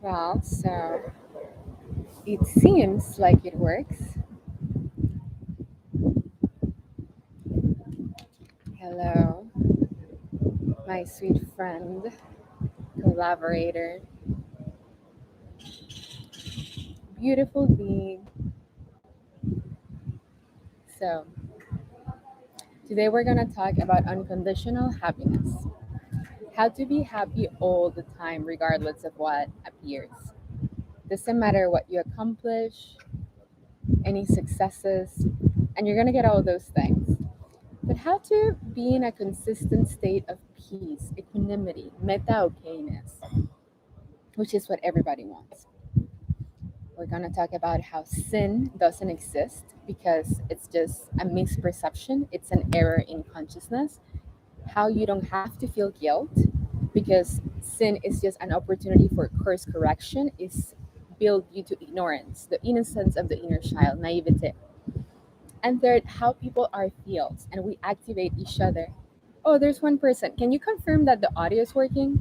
Well, so it seems like it works. Hello, my sweet friend, collaborator, beautiful being. So, today we're going to talk about unconditional happiness. How to be happy all the time, regardless of what appears. Doesn't matter what you accomplish, any successes, and you're going to get all those things. But how to be in a consistent state of peace, equanimity, meta okayness, which is what everybody wants. We're going to talk about how sin doesn't exist because it's just a misperception, it's an error in consciousness. How you don't have to feel guilt because sin is just an opportunity for course correction, is build you to ignorance, the innocence of the inner child, naivete. And third, how people are fields and we activate each other. Oh, there's one person. Can you confirm that the audio is working?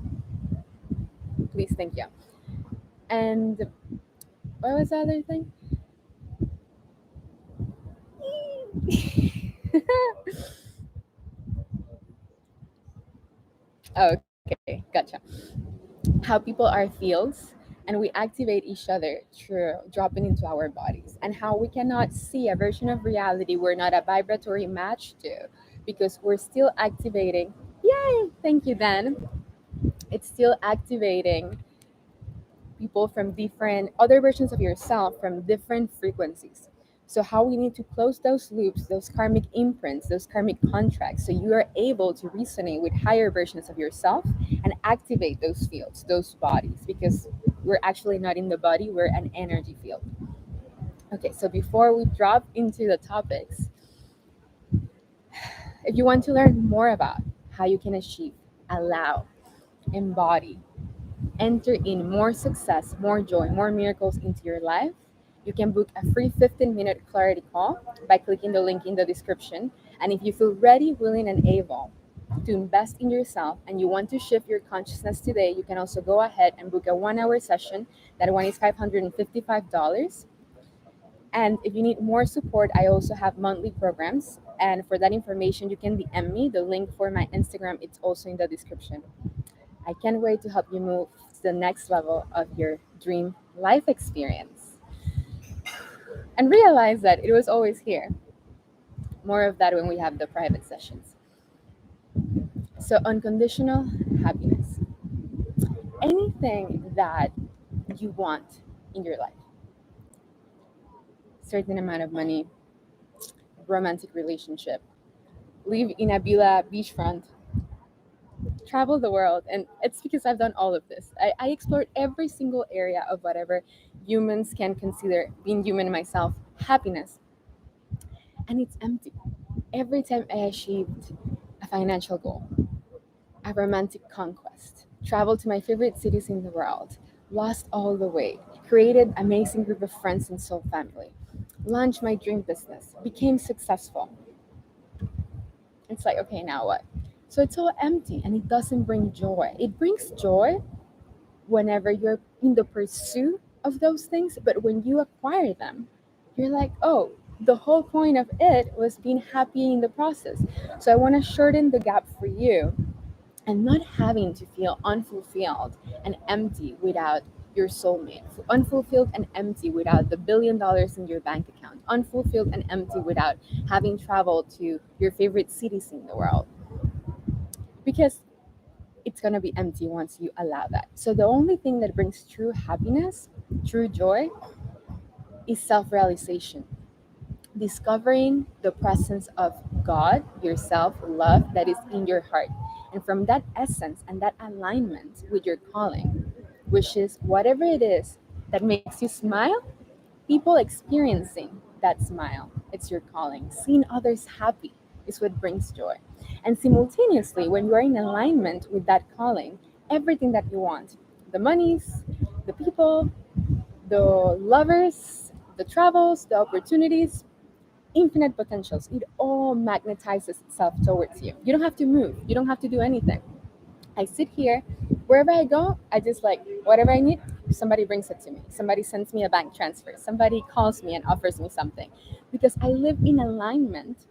Please, thank you. And what was the other thing? Okay, gotcha. How people are fields and we activate each other through dropping into our bodies, and how we cannot see a version of reality we're not a vibratory match to because we're still activating. Yay! Thank you, Dan. It's still activating people from different other versions of yourself from different frequencies. So how we need to close those loops, those karmic imprints, those karmic contracts, so you are able to resonate with higher versions of yourself and activate those fields, those bodies, because we're actually not in the body, we're an energy field. Okay, so before we drop into the topics, if you want to learn more about how you can achieve, allow, embody, enter in more success, more joy, more miracles into your life, you can book a free 15-minute clarity call by clicking the link in the description. And if you feel ready, willing, and able to invest in yourself and you want to shift your consciousness today, you can also go ahead and book a 1 hour session. That one is $555. And if you need more support, I also have monthly programs. And for that information, you can DM me. The link for my Instagram, it's also in the description. I can't wait to help you move to the next level of your dream life experience and realize that it was always here. More of that when we have the private sessions. So, unconditional happiness. Anything that you want in your life, certain amount of money, romantic relationship, live in a villa beachfront, travel the world. And it's because I've done all of this. I explored every single area of whatever humans can consider, being human myself, happiness. And it's empty. Every time I achieved a financial goal, a romantic conquest, traveled to my favorite cities in the world, lost all the weight, created amazing group of friends and soul family, launched my dream business, became successful. It's like, okay, now what? So it's all empty and it doesn't bring joy. It brings joy whenever you're in the pursuit of those things, but when you acquire them, you're like, oh, the whole point of it was being happy in the process. So I want to shorten the gap for you and not having to feel unfulfilled and empty without your soulmate, unfulfilled and empty without the $1 billion in your bank account, unfulfilled and empty without having traveled to your favorite cities in the world. Because it's going to be empty once you allow that. So the only thing that brings true happiness, true joy, is self-realization. Discovering the presence of God, yourself, love that is in your heart. And from that essence and that alignment with your calling, which is whatever it is that makes you smile, people experiencing that smile, it's your calling. Seeing others happy is what brings joy. And simultaneously, when you are in alignment with that calling, everything that you want, the monies, the people, the lovers, the travels, the opportunities, infinite potentials, it all magnetizes itself towards you. You don't have to move, you don't have to do anything. I sit here, wherever I go, I just like whatever I need, somebody brings it to me, somebody sends me a bank transfer, somebody calls me and offers me something, because I live in alignment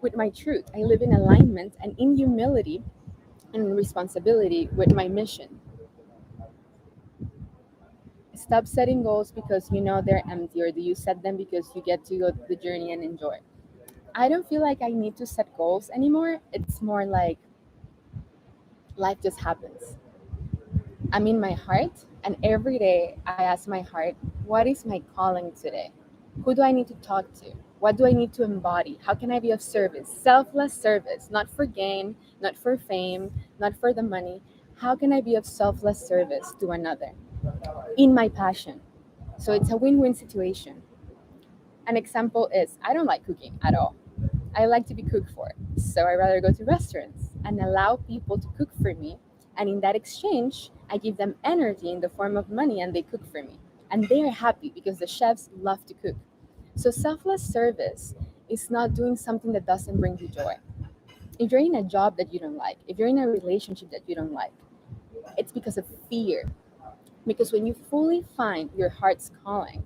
with my truth. I live in alignment and in humility and in responsibility with my mission. Stop setting goals because you know they're empty, or do you set them because you get to go through the journey and enjoy? I don't feel like I need to set goals anymore. It's more like life just happens. I'm in my heart, and every day I ask my heart, what is my calling today? Who do I need to talk to? What do I need to embody? How can I be of service? Selfless service, not for gain, not for fame, not for the money. How can I be of selfless service to another in my passion? So it's a win win situation. An example is I don't like cooking at all. I like to be cooked for. So I rather go to restaurants and allow people to cook for me. And in that exchange, I give them energy in the form of money and they cook for me. And they are happy because the chefs love to cook. So selfless service is not doing something that doesn't bring you joy. If you're in a job that you don't like, if you're in a relationship that you don't like, it's because of fear. Because when you fully find your heart's calling,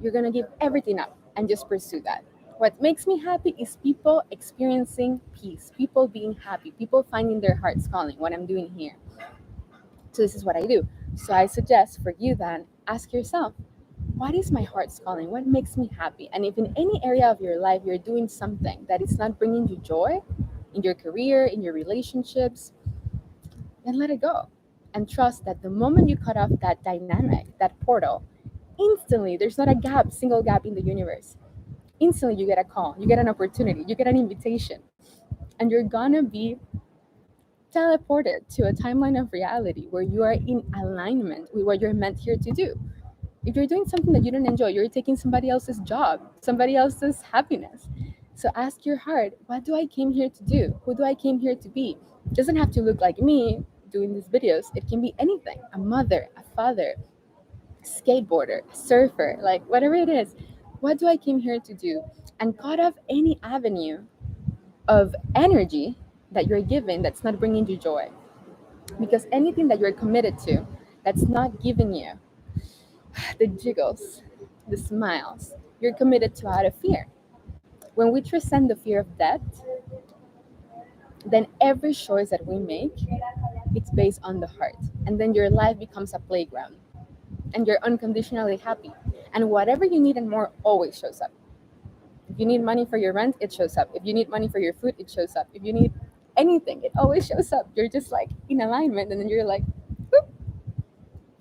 you're going to give everything up and just pursue that. What makes me happy is people experiencing peace, people being happy, people finding their heart's calling, what I'm doing here. So, this is what I do. So, I suggest for you then, ask yourself, what is my heart's calling? What makes me happy? And if in any area of your life you're doing something that is not bringing you joy in your career, in your relationships, then let it go. And trust that the moment you cut off that dynamic, that portal, instantly there's not a gap, single gap in the universe. Instantly you get a call, you get an opportunity, you get an invitation, and you're gonna be teleported to a timeline of reality where you are in alignment with what you're meant here to do. If you're doing something that you don't enjoy, you're taking somebody else's job, somebody else's happiness. So ask your heart, what do I came here to do? Who do I came here to be? It doesn't have to look like me doing these videos. It can be anything, a mother, a father, skateboarder, surfer, like whatever it is. What do I came here to do? And cut off any avenue of energy that you're given that's not bringing you joy. Because anything that you're committed to that's not giving you the jiggles, the smiles, you're committed to out of fear. When we transcend the fear of death, then every choice that we make, it's based on the heart. And then your life becomes a playground and you're unconditionally happy. And whatever you need and more always shows up. If you need money for your rent, it shows up. If you need money for your food, it shows up. If you need anything, it always shows up. You're just like in alignment and then you're like, whoop,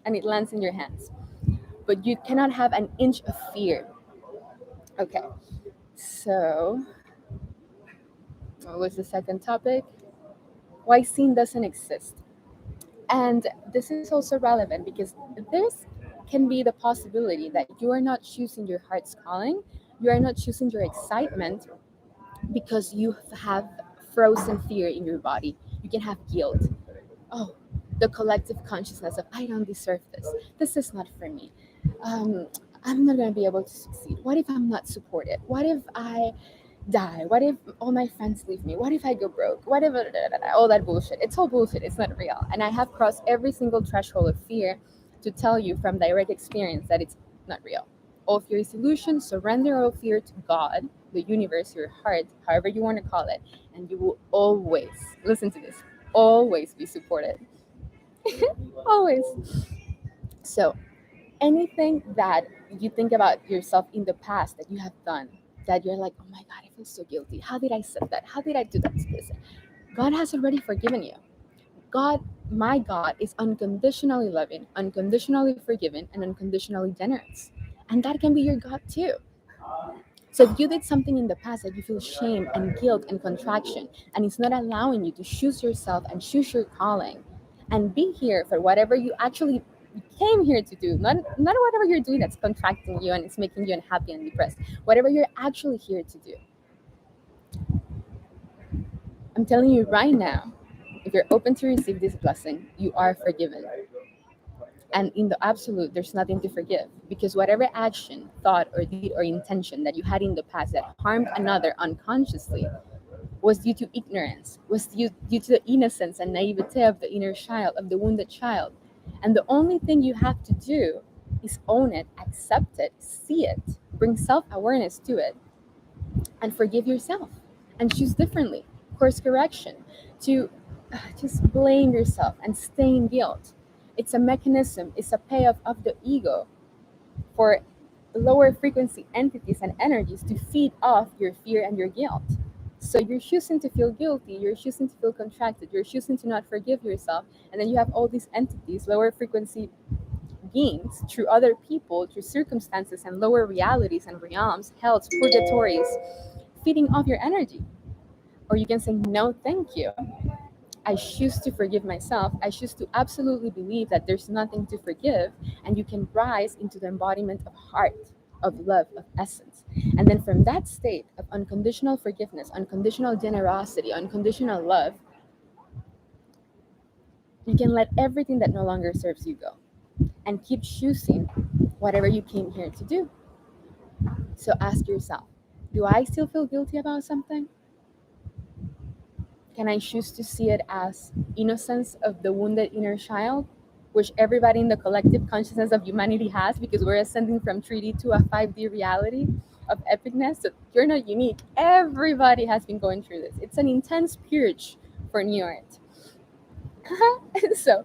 and it lands in your hands. But you cannot have an inch of fear. Okay, so what was the second topic? Why sin doesn't exist. And this is also relevant because there's can be the possibility that you are not choosing your heart's calling, you are not choosing your excitement because you have frozen fear in your body. You can have guilt. Oh, the collective consciousness of I don't deserve this. This is not for me. Um, I'm not going to be able to succeed. What if I'm not supported? What if I die? What if all my friends leave me? What if I go broke? What if all that bullshit? It's all bullshit. It's not real. And I have crossed every single threshold of fear to tell you from direct experience that it's not real. All fear is illusion. Surrender all fear to God, the universe, your heart, however you want to call it, and you will always, listen to this, always be supported. Always. So anything that you think about yourself in the past that you have done, that you're like, oh my God, I feel so guilty. How did I say that? How did I do that to this? God has already forgiven you. God, my God, is unconditionally loving, unconditionally forgiving, and unconditionally generous. And that can be your God too. So if you did something in the past that you feel shame and guilt and contraction, and it's not allowing you to choose yourself and choose your calling and be here for whatever you actually came here to do, not whatever you're doing that's contracting you and it's making you unhappy and depressed, whatever you're actually here to do. I'm telling you right now, if you're open to receive this blessing, you are forgiven. And in the absolute, there's nothing to forgive because whatever action, thought, or deed or intention that you had in the past that harmed another unconsciously was due to ignorance, was due to the innocence and naivete of the inner child, of the wounded child. And the only thing you have to do is own it, accept it, see it, bring self awareness to it, and forgive yourself and choose differently. Course correction to just blame yourself and stay in guilt. It's a mechanism, it's a payoff of the ego for lower frequency entities and energies to feed off your fear and your guilt. So you're choosing to feel guilty, you're choosing to feel contracted, you're choosing to not forgive yourself, and then you have all these entities, lower frequency beings, through other people, through circumstances and lower realities and realms, hells, purgatories, feeding off your energy. Or you can say, no, thank you. I choose to forgive myself. I choose to absolutely believe that there's nothing to forgive, and you can rise into the embodiment of heart, of love, of essence. And then from that state of unconditional forgiveness, unconditional generosity, unconditional love, you can let everything that no longer serves you go and keep choosing whatever you came here to do. So ask yourself, do I still feel guilty about something? Can I choose to see it as innocence of the wounded inner child, which everybody in the collective consciousness of humanity has, because we're ascending from 3D to a 5D reality of epicness? So you're not unique. Everybody has been going through this. It's an intense purge for New Earth. So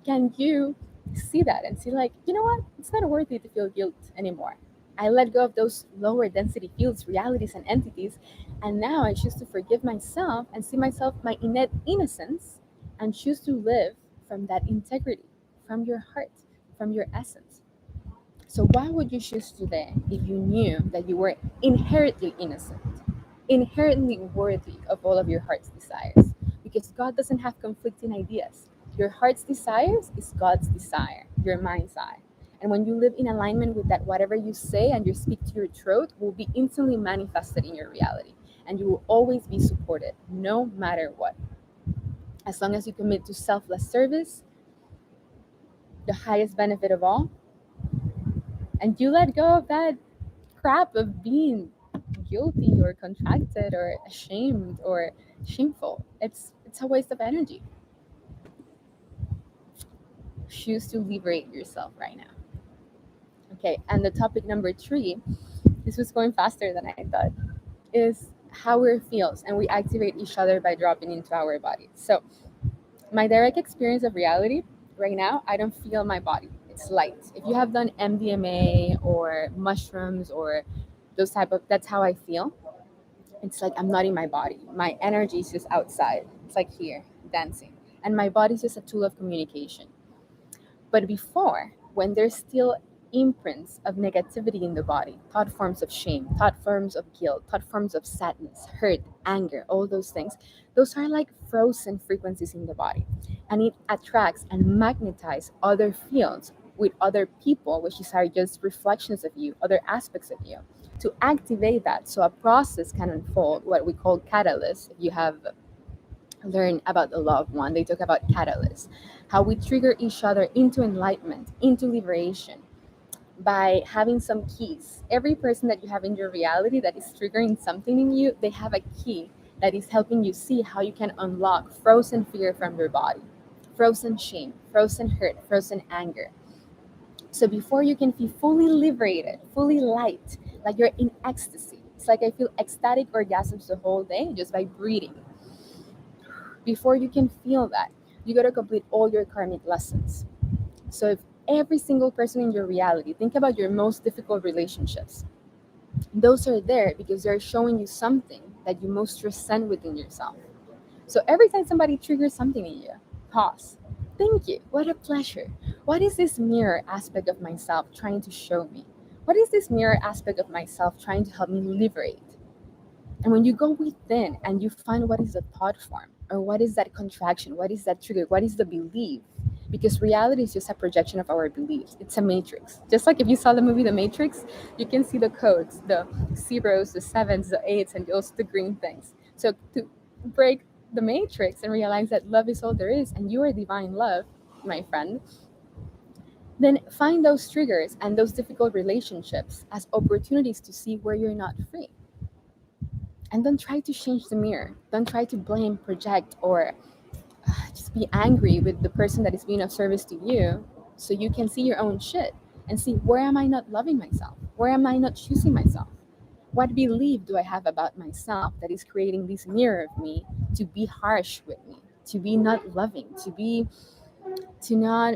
can you see that and see, like, you know what, it's not worthy to feel guilt anymore. I let go of those lower density fields, realities, and entities, and now I choose to forgive myself and see myself, my innate innocence, and choose to live from that integrity, from your heart, from your essence. So why would you choose today if you knew that you were inherently innocent, inherently worthy of all of your heart's desires? Because God doesn't have conflicting ideas. Your heart's desires is God's desire, your mind's eye. And when you live in alignment with that, whatever you say and you speak to your throat will be instantly manifested in your reality. And you will always be supported, no matter what. As long as you commit to selfless service, the highest benefit of all, and you let go of that crap of being guilty or contracted or ashamed or shameful. It's a waste of energy. Choose to liberate yourself right now. Okay, and the topic number 3, this was going faster than I thought, is how it feels, and we activate each other by dropping into our bodies. So my direct experience of reality right now, I don't feel my body. It's light. If you have done MDMA or mushrooms or those type of, that's how I feel. It's like I'm not in my body. My energy is just outside. It's like here, dancing. And my body's just a tool of communication. But before, when there's still imprints of negativity in the body, thought forms of shame, thought forms of guilt, thought forms of sadness, hurt, anger, all those things, those are like frozen frequencies in the body. And it attracts and magnetizes other fields with other people, which is are just reflections of you, other aspects of you, to activate that so a process can unfold, what we call catalyst. If you have learn about the law of one, they talk about catalysts, how we trigger each other into enlightenment, into liberation by having some keys. Every person that you have in your reality that is triggering something in you, they have a key that is helping you see how you can unlock frozen fear from your body, frozen shame, frozen hurt, frozen anger. So before you can feel fully liberated, fully light, like you're in ecstasy. It's like I feel ecstatic orgasms the whole day just by breathing. Before you can feel that, you got to complete all your karmic lessons. So if every single person in your reality, think about your most difficult relationships, those are there because they're showing you something that you most resent within yourself. So every time somebody triggers something in you, pause. Thank you. What a pleasure. What is this mirror aspect of myself trying to show me? What is this mirror aspect of myself trying to help me liberate? And when you go within and you find what is the thought form, or what is that contraction, what is that trigger, what is the belief? Because reality is just a projection of our beliefs. It's a matrix. Just like if you saw the movie The Matrix, you can see the codes, the zeros, the sevens, the eights, and also the green things. So to break the matrix and realize that love is all there is and you are divine love, my friend, then find those triggers and those difficult relationships as opportunities to see where you're not free. And don't try to change the mirror. Don't try to blame, project, or just be angry with the person that is being of service to you, so you can see your own shit and see, where am I not loving myself? Where am I not choosing myself? What belief do I have about myself that is creating this mirror of me to be harsh with me, to be not loving, to not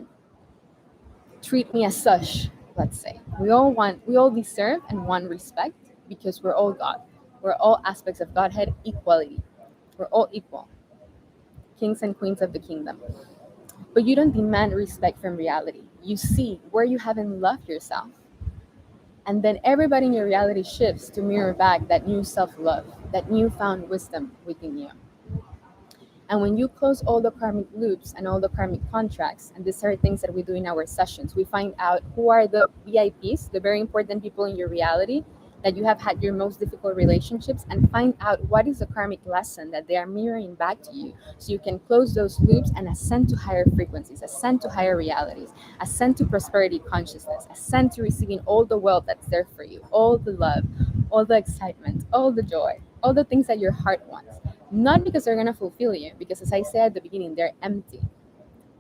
treat me as such, let's say. We all deserve and want respect because we're all God. We're all aspects of Godhead equality. We're all equal, kings and queens of the kingdom. But you don't demand respect from reality. You see where you haven't loved yourself. And then everybody in your reality shifts to mirror back that new self love, that newfound wisdom within you. And when you close all the karmic loops and all the karmic contracts, and these are things that we do in our sessions, we find out who are the VIPs, the very important people in your reality that you have had your most difficult relationships, and find out what is the karmic lesson that they are mirroring back to you. So you can close those loops and ascend to higher frequencies, ascend to higher realities, ascend to prosperity consciousness, ascend to receiving all the wealth that's there for you, all the love, all the excitement, all the joy, all the things that your heart wants, not because they're going to fulfill you, because as I said at the beginning, they're empty,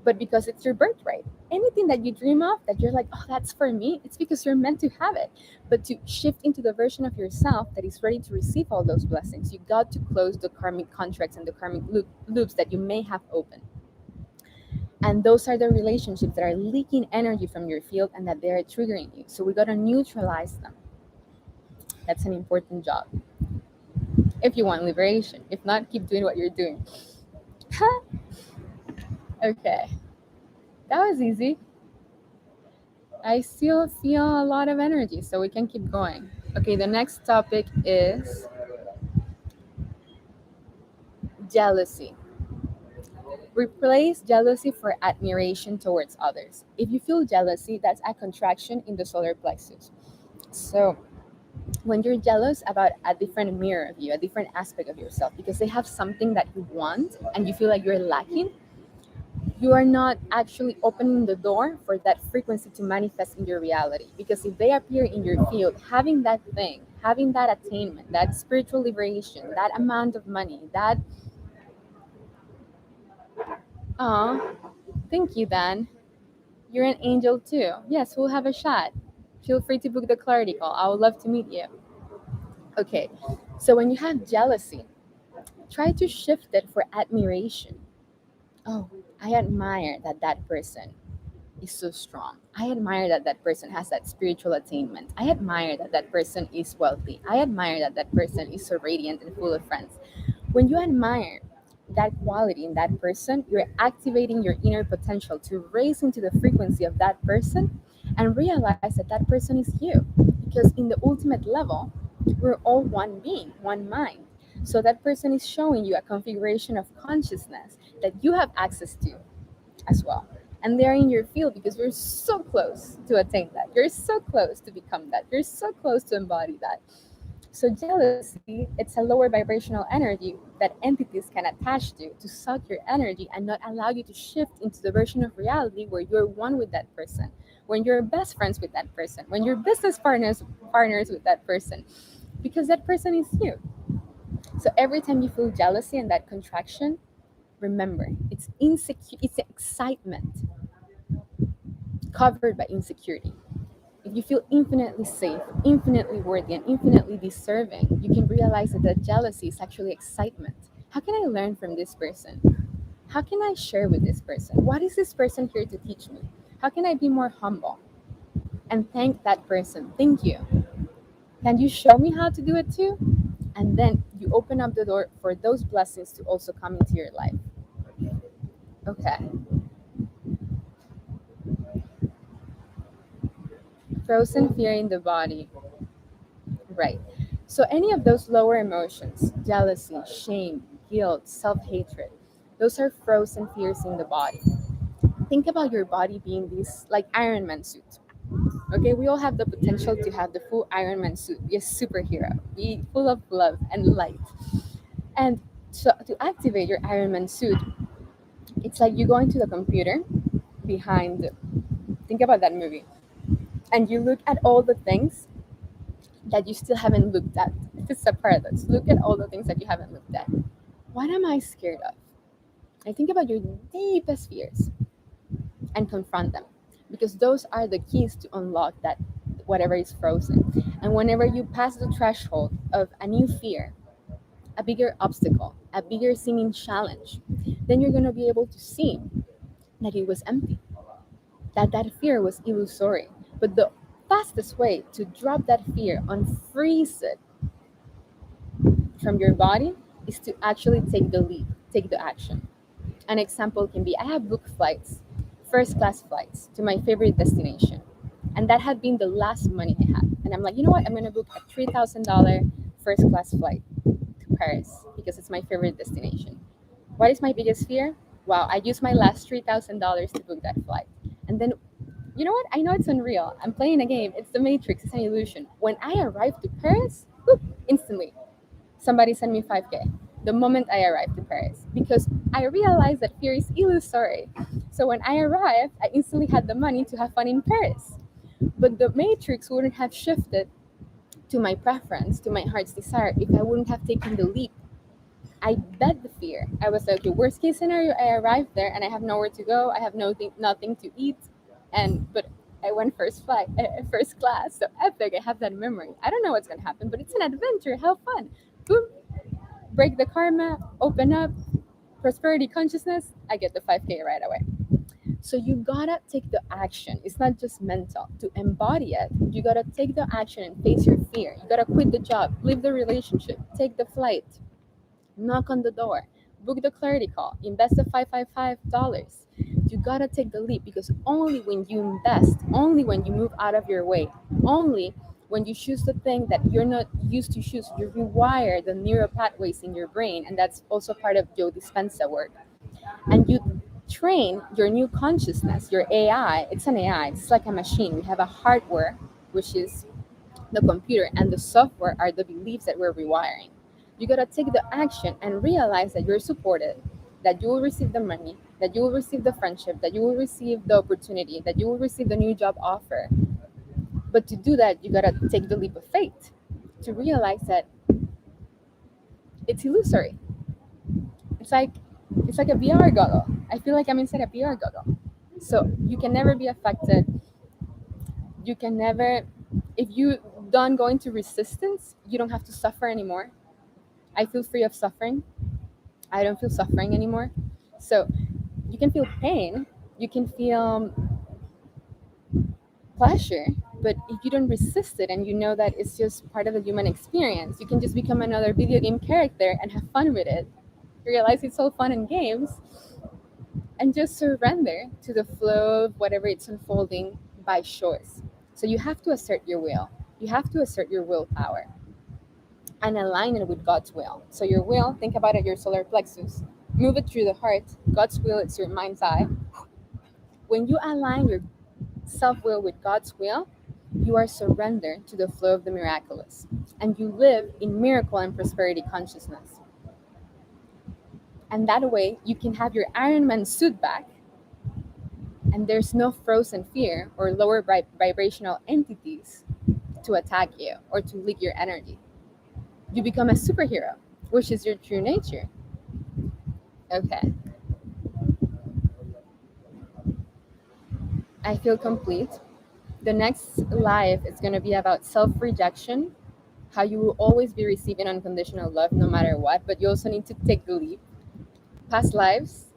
but because it's your birthright. Anything that you dream of that you're like, oh, that's for me, it's because you're meant to have it. But to shift into the version of yourself that is ready to receive all those blessings, you got to close the karmic contracts and the karmic loops that you may have opened. And those are the relationships that are leaking energy from your field and that they're triggering you. So we got to neutralize them. That's an important job. If you want liberation. If not, keep doing what you're doing. Okay, that was easy. I still feel a lot of energy, so we can keep going. Okay, the next topic is jealousy. Replace jealousy for admiration towards others. If you feel jealousy, that's a contraction in the solar plexus. So when you're jealous about a different mirror of you, a different aspect of yourself, because they have something that you want and you feel like you're lacking, you are not actually opening the door for that frequency to manifest in your reality. Because if they appear in your field, having that thing, having that attainment, that spiritual liberation, that amount of money, that, oh, thank you, Dan. You're an angel too. Yes, we'll have a chat. Feel free to book the clarity call. I would love to meet you. Okay, so when you have jealousy, try to shift it for admiration. Oh, I admire that person is so strong. I admire that person has that spiritual attainment. I admire that person is wealthy. I admire that person is so radiant and full of friends. When you admire that quality in that person, you're activating your inner potential to raise into the frequency of that person and realize that person is you. Because in the ultimate level, we're all one being, one mind. So that person is showing you a configuration of consciousness that you have access to as well. And they're in your field because you're so close to attain that. You're so close to become that. You're so close to embody that. So jealousy, it's a lower vibrational energy that entities can attach to suck your energy and not allow you to shift into the version of reality where you're one with that person, when you're best friends with that person, when you're business partners with that person, because that person is you. So every time you feel jealousy and that contraction, remember, it's insecure, it's excitement covered by insecurity. If you feel infinitely safe, infinitely worthy, and infinitely deserving, you can realize that the jealousy is actually excitement. How can I learn from this person? How can I share with this person? What is this person here to teach me? How can I be more humble? And thank that person. Thank you. Can you show me how to do it too? And then you open up the door for those blessings to also come into your life. Okay. Frozen fear in the body. Right. So any of those lower emotions, jealousy, shame, guilt, self-hatred, those are frozen fears in the body. Think about your body being this like Iron Man suit. Okay, we all have the potential to have the full Iron Man suit, be a superhero, be full of love and light. And so to activate your Iron Man suit, it's like you go into the computer behind, think about that movie, and you look at all the things that you still haven't looked at. It's a paradox. Look at all the things that you haven't looked at. What am I scared of? I think about your deepest fears and confront them, because those are the keys to unlock that whatever is frozen. And whenever you pass the threshold of a new fear, a bigger obstacle, a bigger seeming challenge, then you're going to be able to see that it was empty, that that fear was illusory. But the fastest way to drop that fear, unfreeze it from your body, is to actually take the leap, take the action. An example can be, I have booked flights, first class flights to my favorite destination. And that had been the last money I had. And I'm like, you know what? I'm going to book a $3,000 first class flight to Paris because it's my favorite destination. What is my biggest fear? Wow, I used my last $3,000 to book that flight. And then, you know what? I know it's unreal. I'm playing a game. It's the Matrix. It's an illusion. When I arrived to Paris, whoop, instantly, somebody sent me 5K the moment I arrived to Paris, because I realized that fear is illusory. So when I arrived, I instantly had the money to have fun in Paris. But the matrix wouldn't have shifted to my preference, to my heart's desire, if I wouldn't have taken the leap. I bet the fear. I was like, okay, worst case scenario, I arrived there and I have nowhere to go. I have nothing to eat, but I went first class, so epic. I have that memory. I don't know what's gonna happen, but it's an adventure. How fun! Boom, break the karma, open up, prosperity consciousness, I get the 5K right away. So you gotta take the action. It's not just mental. To embody it, you gotta take the action and face your fear. You gotta quit the job, leave the relationship, take the flight, knock on the door, book the clarity call, invest the $555. You gotta take the leap, because only when you invest, only when you move out of your way, only when you choose the thing that you're not used to choose, you rewire the neural pathways in your brain, and that's also part of Joe Dispenza work. And you train your new consciousness, your AI. It's an AI. It's like a machine. We have a hardware, which is the computer, and the software are the beliefs that we're rewiring. You gotta take the action and realize that you're supported, that you will receive the money, that you will receive the friendship, that you will receive the opportunity, that you will receive the new job offer. But to do that, you gotta take the leap of faith to realize that it's illusory. It's like it's like a VR goggle. I feel like I'm inside a VR goggle. So you can never be affected. You can never, if you don't go into resistance, you don't have to suffer anymore. I feel free of suffering. I don't feel suffering anymore. So you can feel pain, you can feel pleasure, but if you don't resist it and you know that it's just part of the human experience, you can just become another video game character and have fun with it. Realize it's all fun and games, and just surrender to the flow of whatever it's unfolding by choice. So you have to assert your will. You have to assert your willpower and align it with God's will. So your will, think about it, your solar plexus. Move it through the heart. God's will, it's your mind's eye. When you align your self-will with God's will, you are surrendered to the flow of the miraculous. And you live in miracle and prosperity consciousness. And that way, you can have your Iron Man suit back, and there's no frozen fear or lower vibrational entities to attack you or to leak your energy. You become a superhero, which is your true nature. Okay. I feel complete. The next live is going to be about self rejection, how you will always be receiving unconditional love no matter what, but you also need to take the leap. Past lives,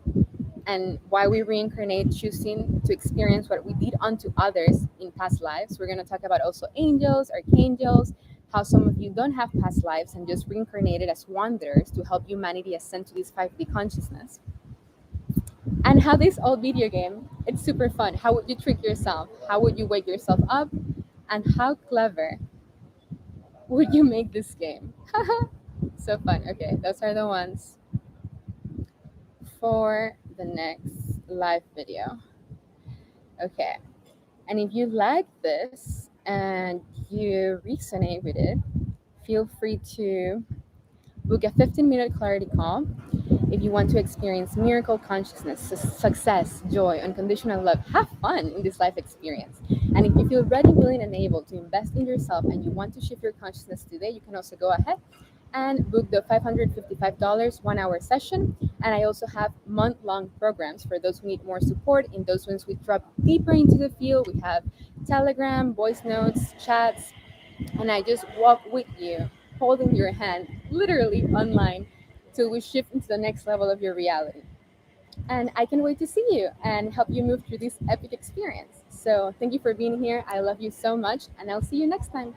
and why we reincarnate, choosing to experience what we did unto others in past lives. We're going to talk about also angels, archangels, how some of you don't have past lives and just reincarnated as wanderers to help humanity ascend to this 5D consciousness. And how this old video game, it's super fun. How would you trick yourself? How would you wake yourself up? And how clever would you make this game? So fun. Okay, those are the ones for the next live video. Okay, and if you like this and you resonate with it, feel free to book a 15-minute clarity call. If you want to experience miracle consciousness, success, joy, unconditional love, have fun in this life experience. And if you feel ready, willing, and able to invest in yourself and you want to shift your consciousness today, you can also go ahead and book the $555 1-hour session. And I also have month-long programs for those who need more support. In those ones, we drop deeper into the field. We have Telegram, voice notes, chats, and I just walk with you, holding your hand, literally online, till we shift into the next level of your reality. And I can wait to see you and help you move through this epic experience. So thank you for being here. I love you so much, and I'll see you next time.